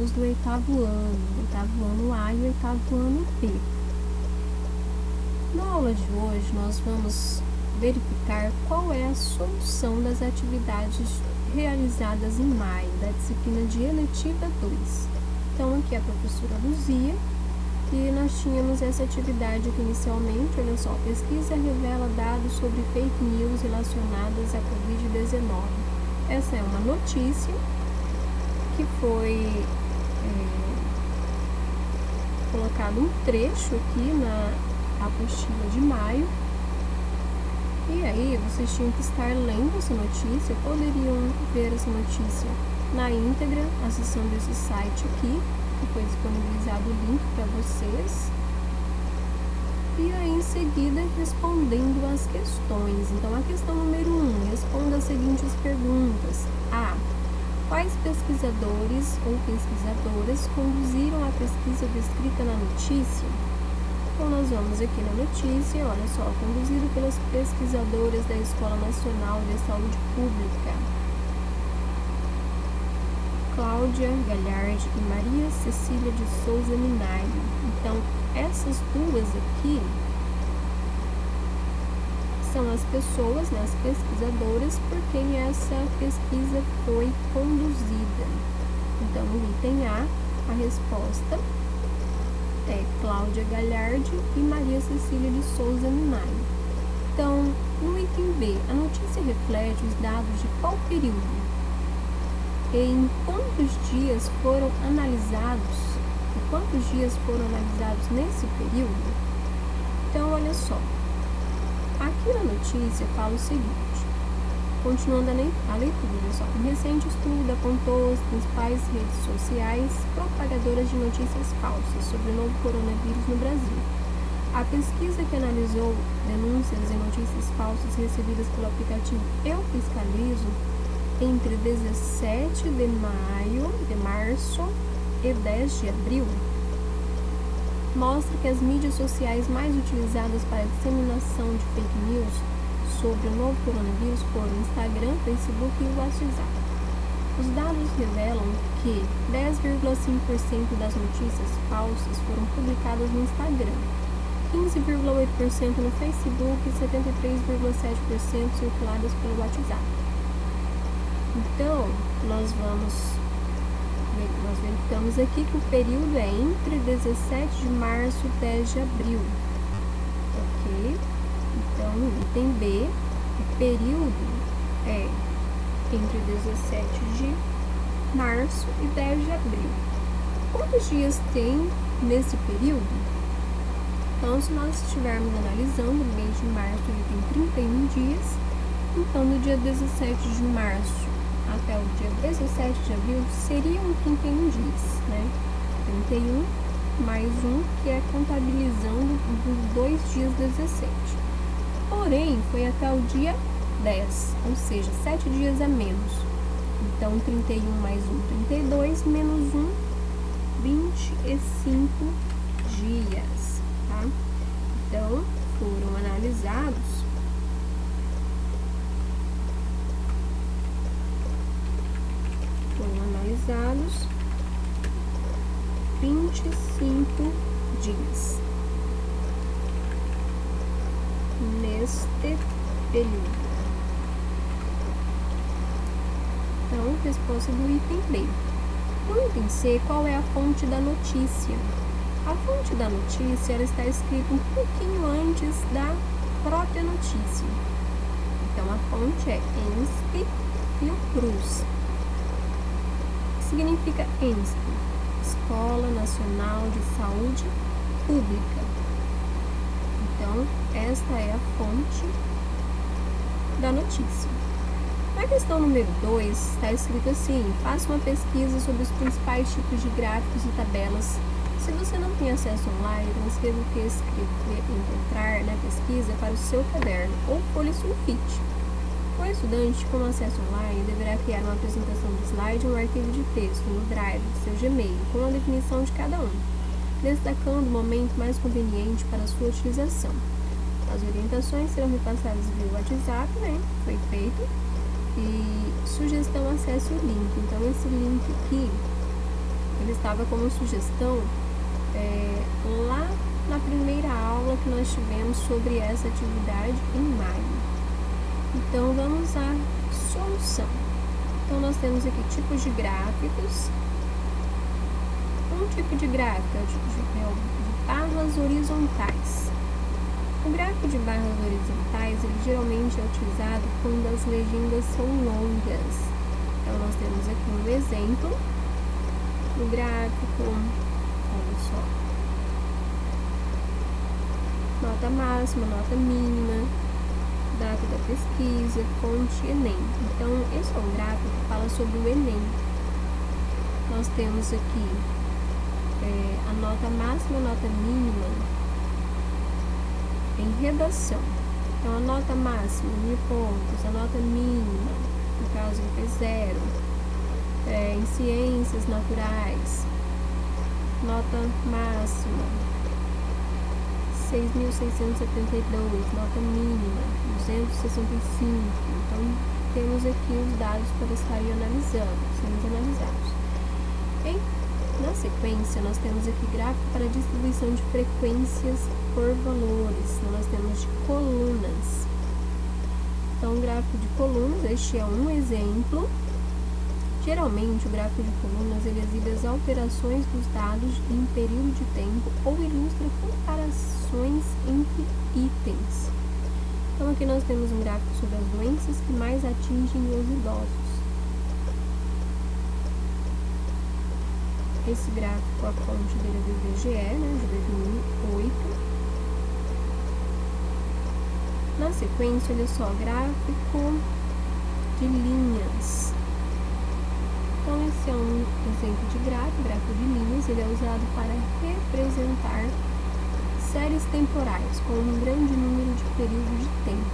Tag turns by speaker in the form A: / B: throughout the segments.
A: alunos do oitavo ano A e o oitavo ano B. Na aula de hoje, nós vamos verificar qual é a solução das atividades realizadas em maio, da disciplina de eletiva 2. Então, aqui a professora Luzia, e nós tínhamos essa atividade aqui inicialmente. Olha só, pesquisa revela dados sobre fake news relacionadas à Covid-19. Essa é uma notícia que foi colocado um trecho aqui na apostila de maio. E aí, vocês tinham que estar lendo essa notícia, poderiam ver essa notícia na íntegra, acessando esse site aqui, que foi disponibilizado o link para vocês. E aí, em seguida, respondendo as questões. Então, a questão número 1, responda as seguintes perguntas. A. Quais pesquisadores ou pesquisadoras conduziram a pesquisa descrita na notícia? Então, nós vamos aqui na notícia, olha só, conduzido pelas pesquisadoras da Escola Nacional de Saúde Pública, Cláudia Galhardi e Maria Cecília de Souza Minari. Então, essas duas aqui são as pessoas, né, as pesquisadoras, por quem essa pesquisa foi conduzida. Então, no item A, a resposta é Cláudia Galhardi e Maria Cecília de Souza Minari. Então, no item B, a notícia reflete os dados de qual período? Em quantos dias foram analisados? E quantos dias foram analisados nesse período? Então, olha só. Aqui na notícia fala o seguinte, continuando a leitura, olha só. Um recente estudo apontou as principais redes sociais propagadoras de notícias falsas sobre o novo coronavírus no Brasil. A pesquisa que analisou denúncias e notícias falsas recebidas pelo aplicativo Eu Fiscalizo entre 17 de março e 10 de abril mostra que as mídias sociais mais utilizadas para a disseminação de fake news sobre o novo coronavírus foram o Instagram, Facebook e o WhatsApp. Os dados revelam que 10,5% das notícias falsas foram publicadas no Instagram, 15,8% no Facebook e 73,7% circuladas pelo WhatsApp. Então, nós verificamos aqui que o período é entre 17 de março e 10 de abril. Ok? Então, no item B, o período é entre 17 de março e 10 de abril. Quantos dias tem nesse período? Então, se nós estivermos analisando o mês de março, ele tem 31 dias. Então, no dia 17 de março até o dia 17 de abril seriam 31 dias, né? 31 mais 1, que é contabilizando dos 2 dias 17. Porém, foi até o dia 10, ou seja, 7 dias a menos. Então, 31 mais 1, 32, menos 1, 25 dias, tá? Então, foram analisados 25 dias neste período. Então, resposta do item B. No item C, qual é a fonte da notícia? A fonte da notícia ela está escrita um pouquinho antes da própria notícia. Então, a fonte é ENSP e o Cruz. O que significa ENSP? Escola Nacional de Saúde Pública. Então, esta é a fonte da notícia. Na questão número 2, está escrito assim: faça uma pesquisa sobre os principais tipos de gráficos e tabelas. Se você não tem acesso online, transcreva o que encontrar na pesquisa para o seu caderno ou folha sulfite. O estudante com acesso online deverá criar uma apresentação de slide ou um arquivo de texto no Drive do seu Gmail, com a definição de cada um, destacando o momento mais conveniente para a sua utilização. As orientações serão repassadas via WhatsApp, né? Foi feito. E sugestão, acesse o link. Então, esse link aqui ele estava como sugestão lá na primeira aula que nós tivemos sobre essa atividade em maio. Então, vamos à solução. Então, nós temos aqui tipos de gráficos. Um tipo de gráfico é o tipo de barras horizontais. O gráfico de barras horizontais, ele geralmente é utilizado quando as legendas são longas. Então, nós temos aqui um exemplo do gráfico, olha só. Nota máxima, nota mínima, data da pesquisa, fonte Enem. Então, esse é um gráfico que fala sobre o Enem. Nós temos aqui a nota máxima e a nota mínima em redação. Então, a nota máxima, 1000 pontos, a nota mínima, no caso, foi 0. Em ciências naturais, nota máxima, 6.672, nota mínima, 265. Então, temos aqui os dados para estarem sendo analisados. Na sequência, nós temos aqui gráfico para distribuição de frequências por valores. Então, nós temos de colunas. Então, gráfico de colunas, este é um exemplo. Geralmente, o gráfico de colunas ele exibe as alterações dos dados em período de tempo ou ilustra comparações entre itens. Então, aqui nós temos um gráfico sobre as doenças que mais atingem os idosos. Esse gráfico, a fonte dele é do IBGE, de 2008. Na sequência, olha só, gráfico de linhas. Então, esse é um exemplo de gráfico de linhas. Ele é usado para representar séries temporais com um grande número de períodos de tempo.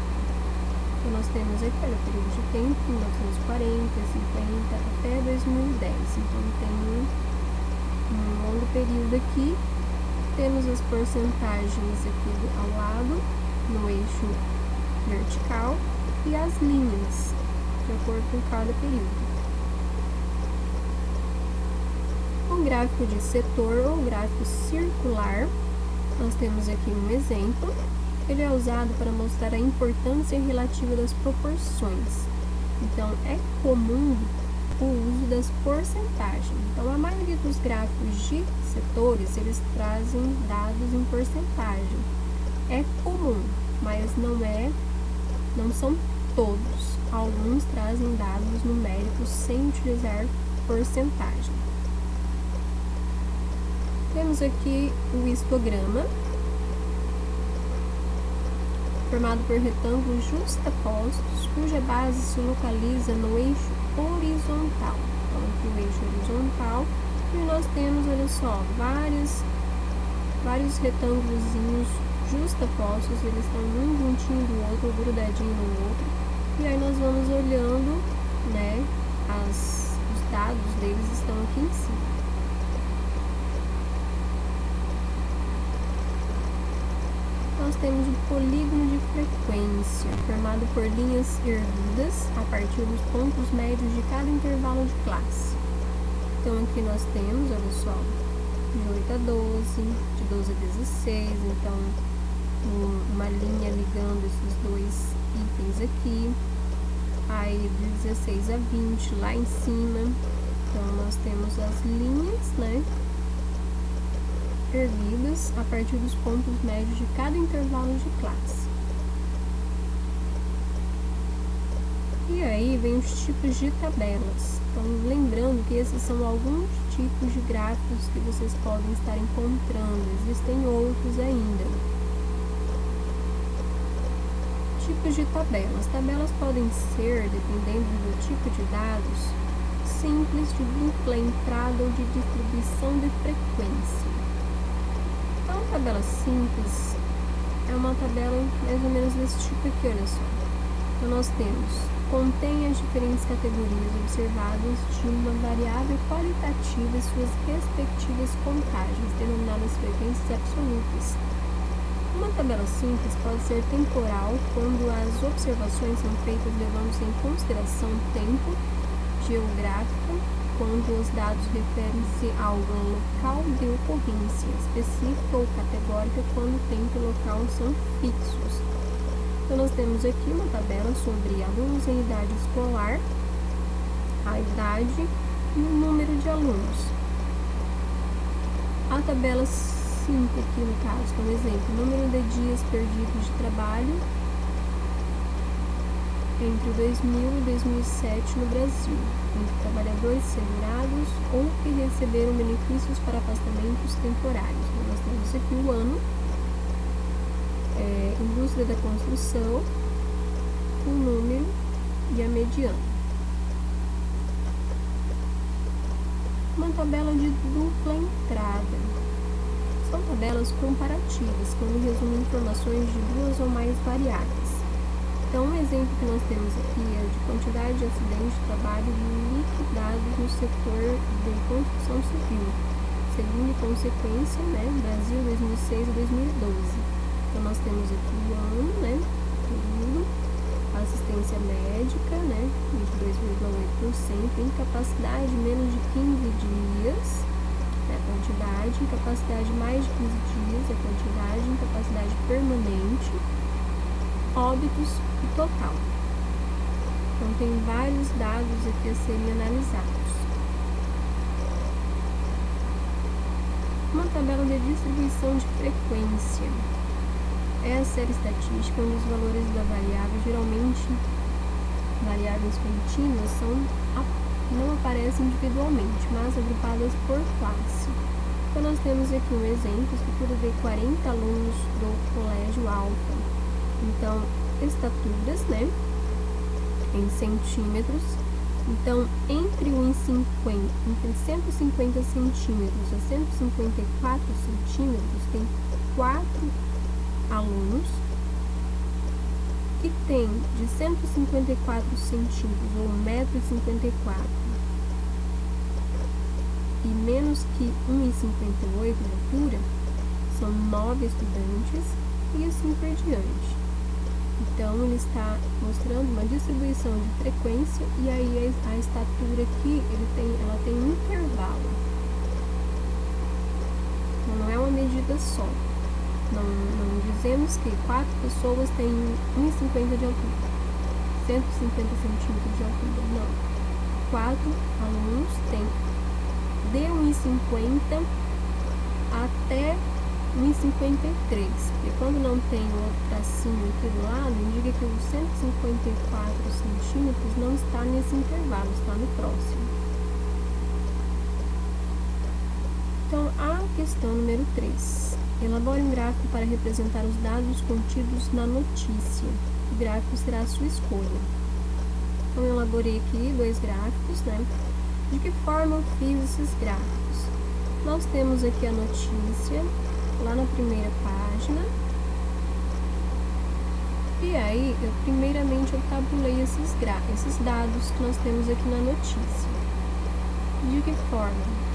A: Então, nós temos aqui, olha, o período de tempo, 1940, 50 até 2010. Então, tem um longo período aqui. Temos as porcentagens aqui ao lado, no eixo vertical, e as linhas, de acordo com cada período. O gráfico de setor ou gráfico circular, nós temos aqui um exemplo. Ele é usado para mostrar a importância relativa das proporções. Então, é comum o uso das porcentagens. Então, a maioria dos gráficos de setores, eles trazem dados em porcentagem. É comum, mas não são todos. Alguns trazem dados numéricos sem utilizar porcentagem. Temos aqui o histograma, formado por retângulos justapostos, cuja base se localiza no eixo horizontal. Então, aqui o eixo horizontal, e nós temos, olha só, vários retângulozinhos justapostos, eles estão um juntinho do outro, grudadinho no outro, e aí nós vamos olhando, os dados deles estão aqui em cima. Nós temos o polígono de frequência, formado por linhas erguidas a partir dos pontos médios de cada intervalo de classe. Então, aqui nós temos, olha só, de 8 a 12, de 12 a 16, então, uma linha ligando esses dois itens aqui, aí de 16 a 20 lá em cima. Então, nós temos as linhas, erguidas a partir dos pontos médios de cada intervalo de classe. E aí vem os tipos de tabelas. Então, lembrando que esses são alguns tipos de gráficos que vocês podem estar encontrando. Existem outros ainda. Tipos de tabelas. Tabelas podem ser, dependendo do tipo de dados, simples, de dupla entrada ou de distribuição de frequência. Então, a tabela simples é uma tabela mais ou menos desse tipo aqui, olha só. Então, nós contém as diferentes categorias observadas de uma variável qualitativa e suas respectivas contagens, denominadas frequências absolutas. Uma tabela simples pode ser temporal quando as observações são feitas levando-se em consideração tempo, geográfico, quando os dados referem-se a algum local de ocorrência específica ou categórica, quando o tempo e o local são fixos. Então, nós temos aqui uma tabela sobre alunos em idade escolar, a idade e o número de alunos. A tabela 5 aqui, no caso, como exemplo, número de dias perdidos de trabalho entre 2000 e 2007 no Brasil, entre trabalhadores segurados ou que receberam benefícios para afastamentos temporários. Então, nós temos aqui o ano, indústria da construção, o número e a mediana. Uma tabela de dupla entrada. São tabelas comparativas, quando resumem informações de duas ou mais variáveis. Então, um exemplo que nós temos aqui é de quantidade de acidentes de trabalho liquidados no setor de construção civil, segundo consequência, Brasil 2006 a 2012. Então, nós temos aqui o ano, período, assistência médica, 22,8%, incapacidade menos de 15 dias, a quantidade, incapacidade mais de 15 dias, a quantidade, incapacidade permanente, óbitos e total. Então, tem vários dados aqui a serem analisados. Uma tabela de distribuição de frequência. Essa era a estatística onde os valores da variável, geralmente variáveis contínuas, não aparecem individualmente, mas agrupadas por classe. Então, nós temos aqui um exemplo, estrutura de 40 alunos do Colégio Alfa. Então, estaturas, em centímetros. Então, entre 150 centímetros a 154 centímetros, tem 4 alunos que tem de 154 centímetros ou 1,54 m e menos que 1,58 m de altura, são 9 estudantes e assim por diante. Então, ele está mostrando uma distribuição de frequência e aí a estatura aqui, ela tem um intervalo. Então, não é uma medida só. Não dizemos que 4 pessoas têm 1,50 de altura, 150 centímetros de altura, não. 4 alunos têm de 1,50 até 1,53, porque quando não tem o outro tracinho aqui do lado, indica que os 154 centímetros não está nesse intervalo, está no próximo. Então, a questão número 3. Elabore um gráfico para representar os dados contidos na notícia. O gráfico será a sua escolha. Então, eu elaborei aqui 2 gráficos, De que forma eu fiz esses gráficos? Nós temos aqui a notícia, lá na primeira página. E aí, primeiramente, eu tabulei esses dados que nós temos aqui na notícia. De que forma?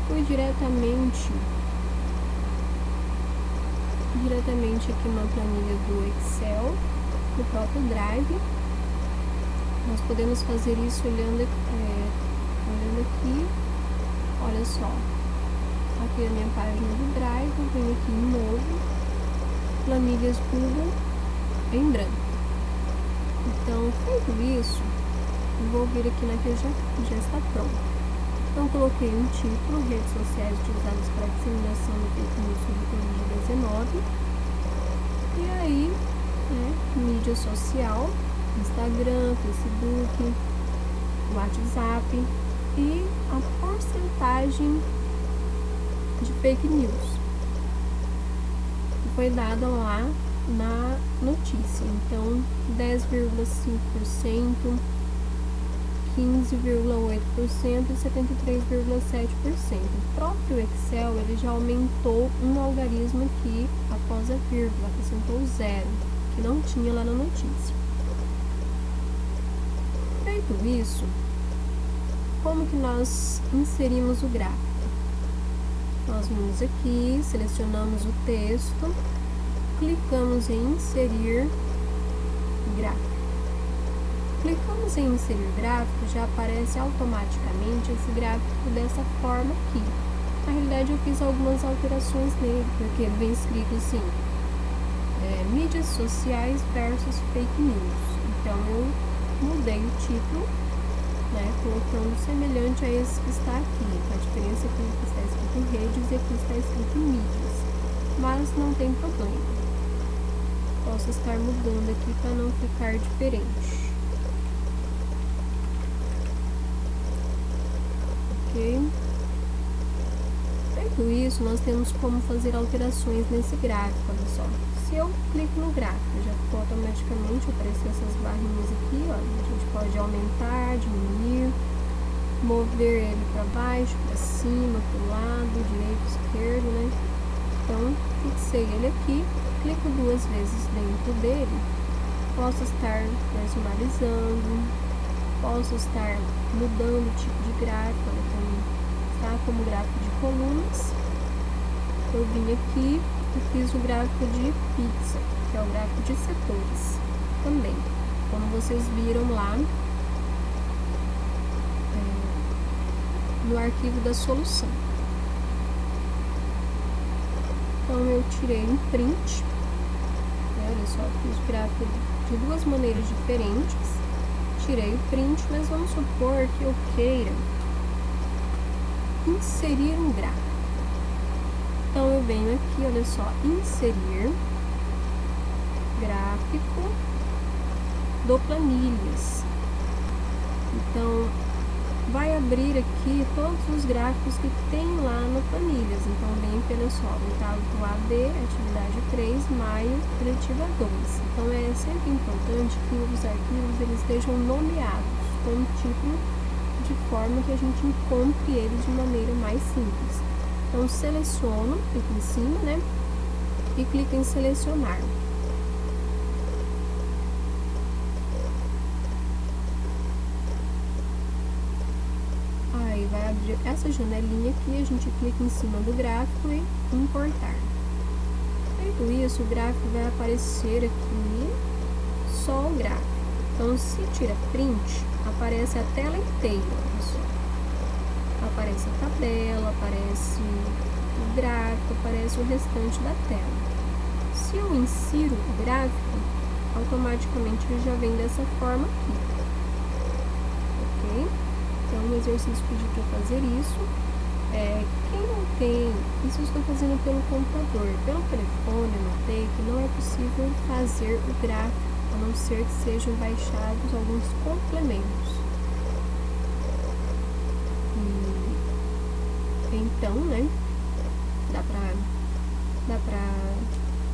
A: Fui diretamente aqui na planilha do Excel, no próprio Drive. Nós podemos fazer isso olhando aqui, olha só, aqui é a minha página do Drive, eu venho aqui em novo, planilhas Google em branco. Então, feito isso, eu vou vir aqui na que já está pronta. Então, coloquei um título, redes sociais utilizadas para disseminação do fake news sobre Covid-19. E aí, mídia social, Instagram, Facebook, WhatsApp e a porcentagem de fake news que foi dada lá na notícia. Então, 10,5%, 15,8% e 73,7%. O próprio Excel ele já aumentou um algarismo aqui após a vírgula, acrescentou 0, que não tinha lá na notícia. Feito isso, como que nós inserimos o gráfico? Nós vimos aqui, selecionamos o texto clicamos em inserir gráfico. Clicamos em inserir gráfico, já aparece automaticamente esse gráfico dessa forma aqui. Na realidade eu fiz algumas alterações nele, porque ele vem escrito assim, mídias sociais versus fake news. Então eu mudei o título, né, colocando semelhante a esse que está aqui. A diferença é que aqui está escrito em redes e aqui está escrito em mídias. Mas não tem problema. Posso estar mudando aqui para não ficar diferente. Ok? Feito isso, nós temos como fazer alterações nesse gráfico, olha só. Se eu clico no gráfico, já ficou automaticamente, apareceu essas barrinhas aqui, ó. A gente pode aumentar, diminuir, mover ele para baixo, para cima, para o lado, direito, esquerdo, né? Então, fixei ele aqui, clico 2 vezes dentro dele, posso estar personalizando, posso estar mudando o tipo de gráfico, então, tá como gráfico de colunas. Eu vim aqui e fiz o gráfico de pizza, que é o gráfico de setores também, como vocês viram lá no arquivo da solução. Então eu tirei um print, olha só, fiz o gráfico de 2 maneiras diferentes, tirei o print, mas vamos supor que eu queira inserir um gráfico. Então eu venho aqui, olha só, inserir gráfico do planilhas. Então vai abrir aqui todos os gráficos que tem lá no planilhas. Então vem aqui, olha só, o AD, atividade 3, maio, diretiva 2. Então é sempre importante que os arquivos eles estejam nomeados com um título, de forma que a gente encontre eles de maneira mais simples. Então seleciono aqui em cima, né, e clico em selecionar. Aí vai abrir essa janelinha aqui, a gente clica em cima do gráfico e importar. Feito isso, o gráfico vai aparecer aqui só o gráfico. Então se tira print, aparece a tela inteira, pessoal. Aparece a tabela, aparece o gráfico, aparece o restante da tela. Se eu insiro o gráfico, automaticamente ele já vem dessa forma aqui. Ok? Então o exercício pediu para fazer isso. Quem não tem, isso eu estou fazendo pelo computador. Pelo telefone, eu notei que não é possível fazer o gráfico, a não ser que sejam baixados alguns complementos. Então, né, dá pra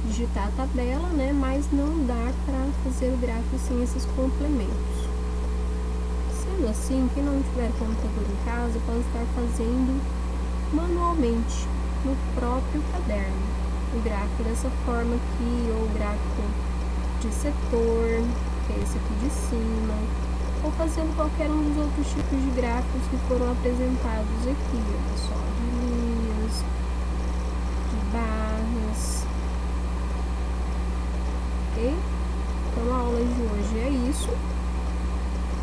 A: digitar a tabela, né, mas não dá pra fazer o gráfico sem esses complementos. Sendo assim, quem não tiver computador em casa, pode estar fazendo manualmente no próprio caderno o gráfico dessa forma aqui, ou o gráfico de setor, que é esse aqui de cima, ou fazendo qualquer um dos outros tipos de gráficos que foram apresentados aqui, olha só, de linhas, de barras, ok? Então a aula de hoje é isso.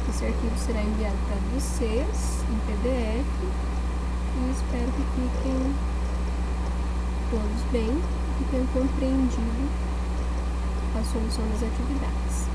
A: Esse arquivo será enviado para vocês em PDF e espero que fiquem todos bem e tenham compreendido a solução das atividades.